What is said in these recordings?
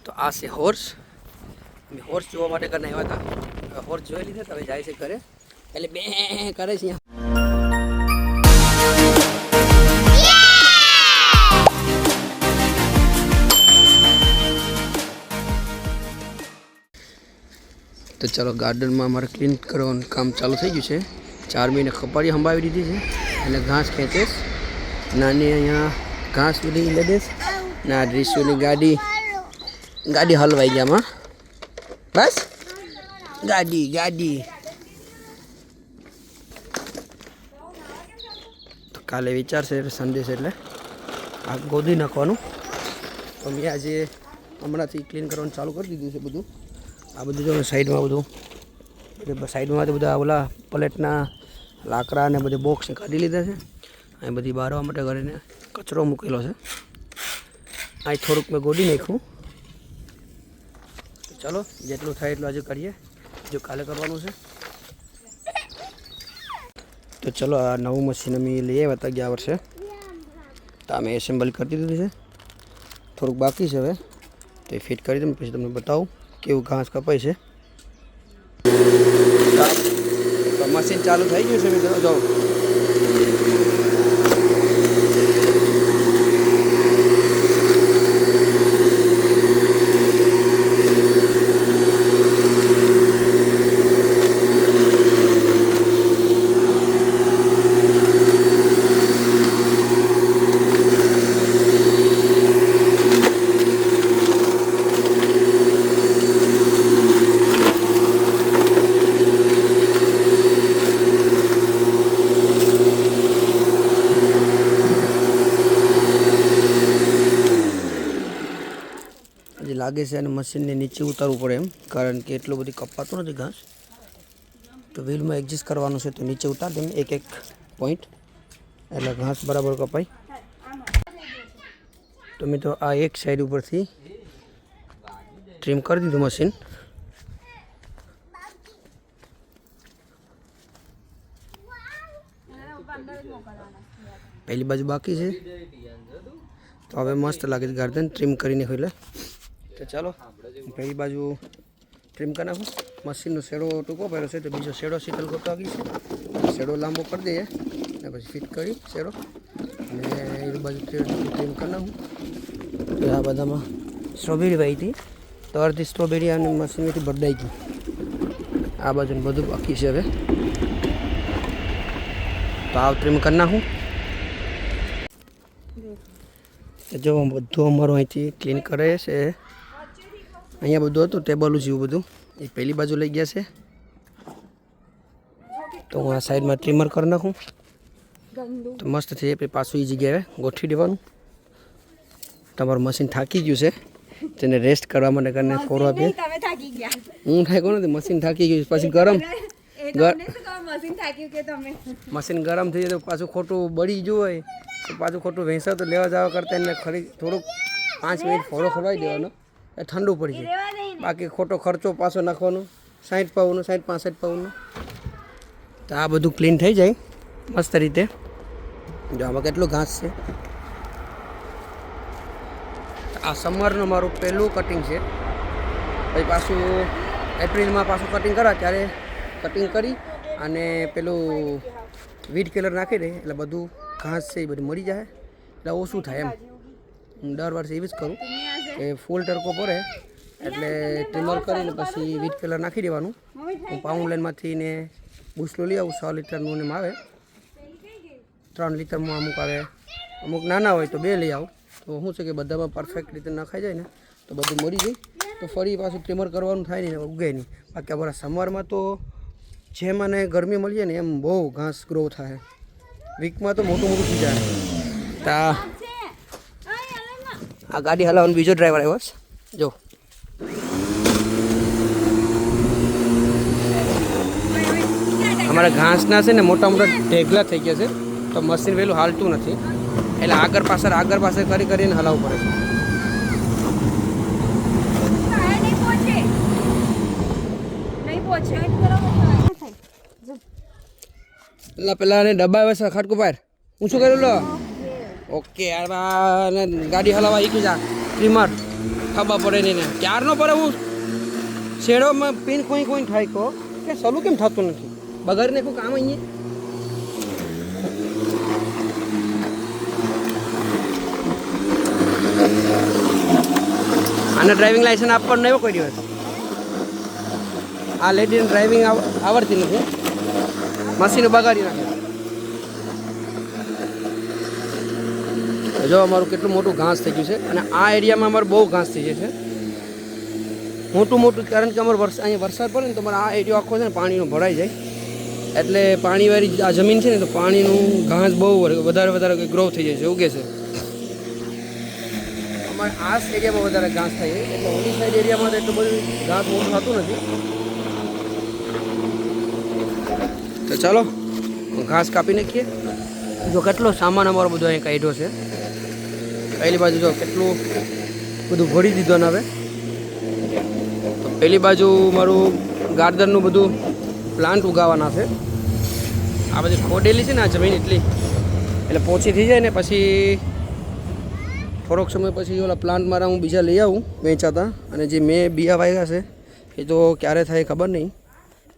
તો આ છે હોર્સ. અમે હોર્સ જોવા માટે કરીને આવ્યા હતા. હોર્સ જોઈ લીધા તો હવે જાય છે ઘરે. એટલે બે કરે છે તો ચલો ગાર્ડનમાં અમારે ક્લીન કરવાનું કામ ચાલુ થઈ ગયું છે. 4 મહિને ખપાડી સંભાવી દીધી છે અને ઘાસ ખેંચે નાની અહીંયા ઘાસ બધી લડે ના ડ્રીસુની ગાડી હલવાઈ ગયા માં બસ ગાડી તો કાલે વિચાર છે સન્ડે છે એટલે આ ગોદી નાખવાનું. તો મેં આજે હમણાંથી ક્લીન કરવાનું ચાલુ કરી દીધું છે બધું. આ બધું જો સાઈડમાં બધું સાઈડમાં બધા ઓલા પ્લેટના લાકડા અને બધે બોક્સ કાઢી લીધા છે. અહીં બધી બારવા માટે કરીને કચરો મૂકેલો છે. અહીં થોડુંક મેં ગોડી નાખ્યું. ચાલો જેટલું થાય એટલું આજે કરીએ, જો કાલે કરવાનું છે. તો ચલો આ નવું મશીન અમે લઈ આવ્યા હતા ગયા વર્ષે. તો અમે એસેમ્બલ કરી દીધું છે. થોડુંક બાકી છે હવે તો એ ફિટ કરી દઉં પછી તમને બતાવું કેવું ઘાસ કપાય છે. તો મશીન ચાલુ થઈ ગયું છે મિત્રો. જો લાગે છે અને મશીનને નીચે ઉતારવું પડે એમ, કારણ કે એટલું બધી કપાતું નથી ઘાસ. તો વ્હીલમાં એડજસ્ટ કરવાનું છે તો નીચે ઉતાર દે એક પોઈન્ટ એટલે ઘાસ બરાબર કપાય. તો મિત્રો આ એક સાઈડ ઉપરથી ટ્રીમ કરી દીધું મશીન. પહેલી બાજુ બાકી છે તો હવે મસ્ત લાગે છે ગાર્ડન ટ્રીમ કરીને એટલે. તો ચાલો પહેલી બાજુ ટ્રીમ કરી નાખું. મશીનનો શેડો ટૂંકો પડ્યો છે તો બીજો શેડો શીતલ કરતો આવી છે. શેડો લાંબો કરી દઈએ અને પછી ફિટ કરી શેડો અને એ બાજુ ટ્રીમ કરી નાખું. તો આ બધામાં સ્ટ્રોબેરી વાવી હતી તો અડધી સ્ટ્રોબેરી અને મશીનથી બદલાઈ ગઈ. આ બાજુનું બધું બાકી છે હવે તો આ ટ્રીમ કરી નાખું. જો બધું અમારું અહીંથી ક્લીન કરે છે. અહીંયા બધું હતું ટેબલું જેવું બધું એ પહેલી બાજુ લઈ ગયા છે. તો હું આ સાઈડમાં ટ્રીમર કરી નાખું તો મસ્ત થઈ જાય. પાછું એ જગ્યાએ ગોઠવી દેવાનું. તમારું મશીન થાકી ગયું છે તેને રેસ્ટ કરવા માટે કરીને ફોરો આપીએ. હું થાક્યો નથી, મશીન થાકી ગયું. પછી મશીન ગરમ થઈ જાય તો પાછું ખોટું બળી ગયું હોય તો પાછું ખોટું ભેંસા તો લેવા જવા કરતાં એને ખરી થોડુંક 5 મિનિટ ફોરો ખરવાઈ દેવાનો એ ઠંડુ પડી જાય. બાકી ખોટો ખર્ચો પાછો નાખવાનો 60 પાઉનો 65 પાઉનો. તો આ બધું ક્લીન થઈ જાય મસ્ત રીતે. જો આમાં કેટલું ઘાસ છે. આ સમરનું મારું પહેલું કટિંગ છે. પછી પાછું એપ્રિલમાં પાછું કટિંગ કરા ત્યારે કટિંગ કરી અને પેલું વીટ કલર નાખી દે એટલે બધું ઘાસ છે એ બધું મળી જાય એટલે ઓછું થાય એમ. હું દર વર્ષે એવી જ કરું કે ફૂલ ટરકો પડે એટલે ટ્રીમર કરીને પછી વીટ કલર નાખી દેવાનું. હું પાઉન્ડ લાઈનમાંથી ને બુસલો લઈ આવું 100 લીટરનું ને આવે 3 લીટરમાં અમુક આવે, અમુક નાના હોય તો 2 લઈ આવું. તો શું છે કે બધામાં પરફેક્ટ રીતે નખાઈ જાય ને તો બધું મળી જાય. તો ફરી પાછું ટ્રીમર કરવાનું થાય નહીં ને ઉગે નહીં. બાકી અમારા સમરમાં તો જેમ મને ગરમી મળી જાય ને એમ બહુ ઘાસ ગ્રો થાય. વીકમાં તો મોટું થઈ જાય. તો આ ગાડી હલાવવાનો બીજો ડ્રાઈવર આવ્યો છે. જો અમારા ઘાસના છે ને મોટા મોટા ઢેગલા થઈ ગયા છે તો મશીન વહેલું હાલતું નથી એટલે આગળ પાછળ કરીને હલાવવું પડે છે. પેલા ડબ્બા આવે છે ખાટકું પાર હું શું કરેલું ઓકે યાર ગાડી હલાવવા શીખી જા ટ્રીમર ખબર પડે નહીં ને ક્યારનો પડે હું શેડોમાં પિન કોઈ થાય કહો કે સલું કેમ થતું નથી બગાડીને કોઈ કામ અહીંયા આને ડ્રાઇવિંગ લાઇસન્સ આપવાનો એવો કોઈ દિવસ આ લેડીને ડ્રાઇવિંગ આવડતી નથી મશીન બગાડી નાખે જો અમારું કેટલું મોટું ઘાસ થઈ ગયું છે અને આ એરિયામાં અમારું બહુ ઘાસ થઈ જાય છે મોટું કારણ કે અમારો અહીંયા વરસાદ પડે ને તો અમારો આ એરિયો આખો છે ને પાણીનો ભરાઈ જાય એટલે પાણીવાળી આ જમીન છે ને તો પાણીનું ઘાસ બહુ વધારે ગ્રો થઈ જાય છે ઉગે છે અમારે આ એરિયામાં વધારે ઘાસ થાય છે એટલે ઓલી સાઈડ એરિયામાં તો એટલું બધું ઘાસ મોટું થતું નથી તો ચાલો ઘાસ કાપી નાખીએ જો કેટલો સામાન અમારો બધો અહીં કાઢ્યો છે પહેલી બાજુ જો કેટલું બધું ભરી દીધો ને હવે તો પહેલી બાજુ મારું ગાર્ડનનું બધું પ્લાન્ટ ઉગાવવાના છે આ બધી ખોડેલી છે ને આ જમીન એટલી એટલે પોચી થઈ જાય ને પછી થોડોક સમય પછી ઓલા પ્લાન્ટ મારા હું બીજા લઈ આવું વેચાતા અને જે મેં બિયા વાવ્યા છે એ તો ક્યારે થાય ખબર નહીં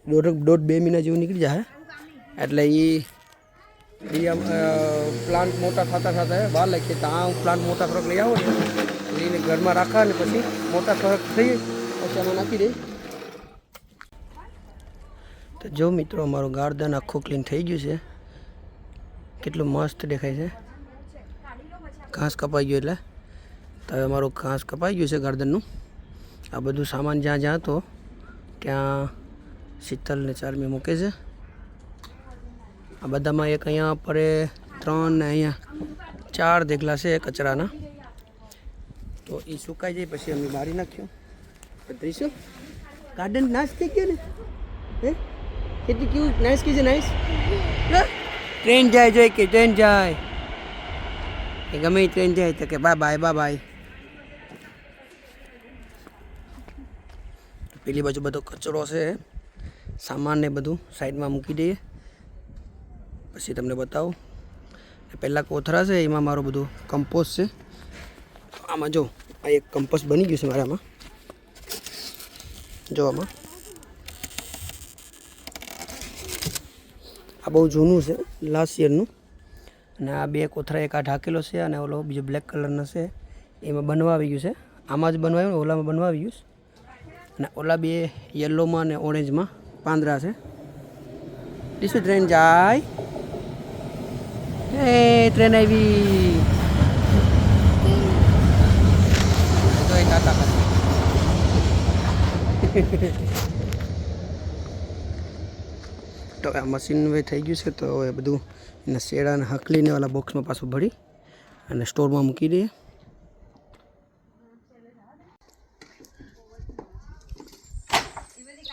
દોઢ 2 મહિના જેવું નીકળી જાય એટલે એ પ્લાન્ટ મોટા થતા બહાર લખીએ તો આ હું પ્લાન્ટ મોટા થોડાક લઈ આવું ને એને ઘરમાં રાખા ને પછી મોટા થોડાક થઈ પછી આમાં નાખી દઈ તો જો મિત્રો અમારું ગાર્ડન આખું ક્લીન થઈ ગયું છે કેટલું મસ્ત દેખાય છે ઘાસ કપાઈ ગયું એટલે તો હવે અમારું ઘાસ કપાઈ ગયું છે ગાર્ડનનું આ બધું સામાન જ્યાં હતો ત્યાં શીતલ ને ચારમી મૂકે છે આ બધામાં એક અહીંયા પડે 3 ને અહીંયા 4 દેખલા છે કચરાના તો એ સુકાઈ જાય પછી અમે બારી નાખ્યું પતરીશું ગાર્ડન નાશ થઈ ગયો ને હે કેટલી કેવું નાઇસ કીધું નાઇસ ટ્રેન જાય જોઈએ કે ટ્રેન જાય એ ગમે ટ્રેન જાય તો કે બાય પેલી બાજુ બધો કચરો છે સામાન ને બધું સાઈડમાં મૂકી દઈએ પછી તમને બતાવું પહેલાં કોથરા છે એમાં મારું બધું કમ્પોસ્ટ છે આમાં જો આ એક કમ્પોસ્ટ બની ગયું છે મારામાં જો આમાં આ બહુ જૂનું છે લાસ્ટ યરનું અને આ 2 કોથરા એક આ ઢાંકેલો છે અને ઓલો બીજો બ્લેક કલરનો છે એમાં બનવા આવી ગયું છે આમાં જ બનવાયું ને ઓલામાં બનવા આવી ગયું અને ઓલા 2 યલોમાં અને ઓરેન્જમાં પાંદડા છે ડીશું ટ્રેન જાય એ ટ્રેન આવી તો એક આતા તો આ મશીન હવે થઈ ગયું છે તો એ બધું એના શેડાને હકલીને વાળા બોક્સમાં પાછું ભરી અને સ્ટોરમાં મૂકી દઈએ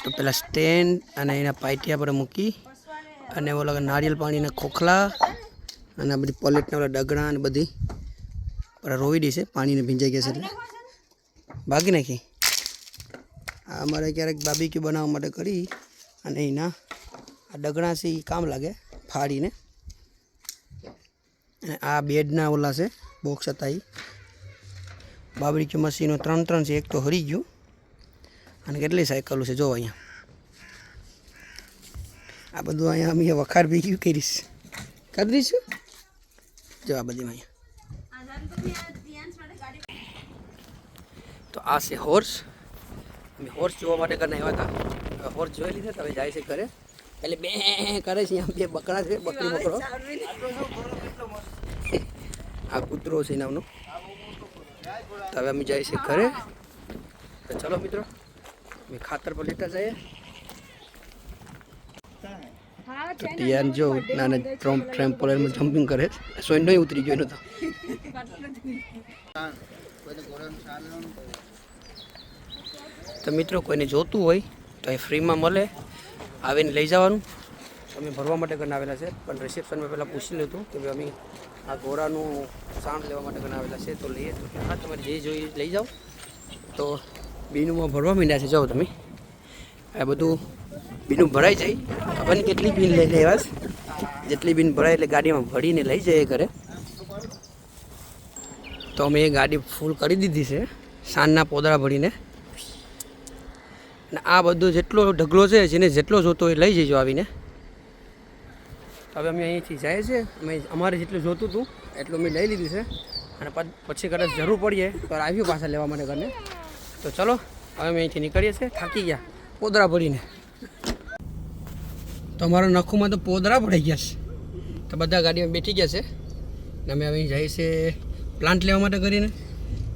તો પેલા સ્ટેન્ડ અને એના પાઇટિયા પર મૂકી અને ઓલા નારિયેલ પાણીના ખોખલા અને આ બધી પલેટના ઓલા ડગડા અને બધી પર રોવી દઈ છે પાણીને ભીંજાઈ ગયા છે એટલે ભાગી નાખી આ અમારે ક્યારેક બાર્બીક્યુ બનાવવા માટે કરી અને એના આ ડગડા છે એ કામ લાગે ફાડીને અને આ બેડના ઓલા છે બોક્સ હતા એ બાર્બીક્યુ મશીનો 3 છે એક તો હરી ગયું અને કેટલી સાયકલો છે જો અહીંયા આ બધું અહીંયા અમે વખાર ભેગી કરીશ કરી દઈશું જો આ બધી અહીંયા તો આ છે હોર્સ અમે હોર્સ જોવા માટે કરીને આવ્યા હતા હોર્સ જોઈ લીધા તો હવે જાય છે ઘરે એટલે બે કરે છે આમ 2 બકરા છે બકરી બકરો આ કૂતરો છે નામનો તો હવે અમે જાય છે ઘરે તો ચલો મિત્રો અમે ખાતર પર લેતા જઈએ તો તિયાન જો નાના ટ્રેમ્પોલાઇનમાં જમ્પિંગ કરે સોઈનો ઉતરી ગયો નતો તો મિત્રો કોઈને જોતું હોય તો એ ફ્રીમાં મળે આવીને લઈ જવાનું અમે ભરવા માટે કરીને આવેલા છે પણ રિસેપ્શનમાં પહેલાં પૂછી લીધું કે ભાઈ અમે આ ઘોડાનું સાંડ લેવા માટે કરીને આવેલા છે તો લઈએ તો હા તમારે જે જોઈએ લઈ જાઓ તો બીનુમાં ભરવા માંડ્યા છે જાઓ તમે આ બધું બીનું ભરાઈ જાય ખબર નહીં કેટલી બીન લઈ લેવા જેટલી બીન ભરાય એટલે ગાડીમાં ભરીને લઈ જઈએ ઘરે તો અમે એ ગાડી ફૂલ કરી દીધી છે સાનના પોદળા ભરીને. અને આ બધો જેટલો ઢગલો છે જેને જેટલો જોતો એ લઈ જજો આવીને. હવે અમે અહીંથી જાય છે, અમારે જેટલું જોતું હતું એટલું મેં લઈ લીધું છે. અને પછી કદાચ જરૂર પડીએ તો આવ્યું પાછા લેવા માટે ઘરને. તો ચલો હવે અમે અહીંથી નીકળીએ છીએ, થાકી ગયા પોદળા ભરીને. તો અમારા નખોમાં તો પોદળા પડી ગયા છે. તો બધા ગાડીમાં બેઠી ગયા છે ને અમે હવે જઈએ છીએ પ્લાન્ટ લેવા માટે કરીને.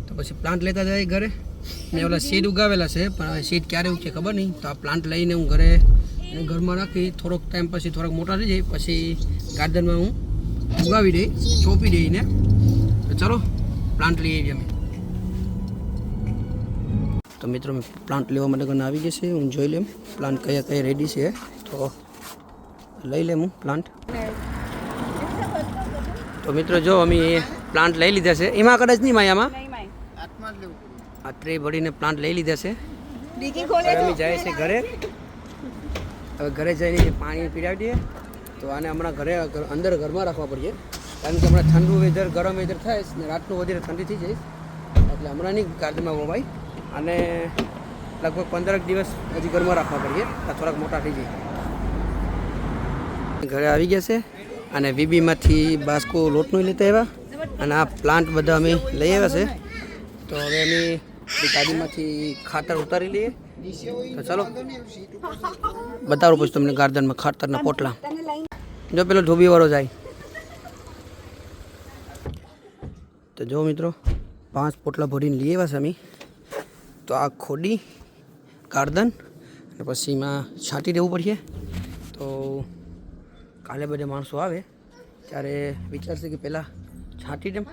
તો પછી પ્લાન્ટ લેતા જાય ઘરે. મેં ઓલા સીડ ઉગાવેલા છે પણ હવે સીડ ક્યારે ઉગશે ખબર નહીં. તો આ પ્લાન્ટ લઈને હું ઘરમાં રાખી થોડોક ટાઈમ પછી થોડાક મોટા થઈ જાય પછી ગાર્ડનમાં હું ઉગાવી દઈ, ચોપી દઈને. તો ચલો પ્લાન્ટ લઈ આવીએ અમે. તો મિત્રો મેં પ્લાન્ટ લેવા માટે ઘરના આવી ગયા છે. હું જોઈ લઉં પ્લાન્ટ કયા કયા રેડી છે. તો લઈ લેમ હું પ્લાન્ટ. તો મિત્રો જો અમે પ્લાન્ટ લઈ લીધા છે. એમાં કદાચ નહીં માયામાં આ ટ્રે ભરીને પ્લાન્ટ લઈ લીધા છે. અમે જાય છે ઘરે. હવે ઘરે જઈને પાણી પીડાવી દઈએ. તો આને હમણાં અંદર ઘરમાં રાખવા પડીએ કારણ કે હમણાં ઠંડુ વેધર ગરમ વેધર થાય ને રાતનું વધારે ઠંડી થઈ જાય એટલે હમણાં નહીં ગાર્ડનમાં વવાય. અને લગભગ 15 દિવસ હજી ઘરમાં રાખવા પડીએ આ થોડાક મોટા થઈ જાય. ઘરે આવી ગયા છે અને વીબીમાંથી બાસ્કો લોટનું લેતા આવ્યા અને આ પ્લાન્ટ બધા અમે લઈ આવ્યા છે. તો હવે અમે ગાડીમાંથી ખાતર ઉતારી લઈએ. તો ચાલો બતાવું પછી તમને ગાર્ડનમાં ખાતરના પોટલા. જો પેલો ધોબીવાળો જાય. તો જો મિત્રો 5 પોટલા ભરીને લઈ આવ્યા છે અમે. તો આ ખોડી ગાર્ડન અને પછી એમાં છાંટી દેવું પડશે. તો કાલે બધા માણસો આવે ત્યારે વિચારશે કે પહેલાં છાંટી દેમ.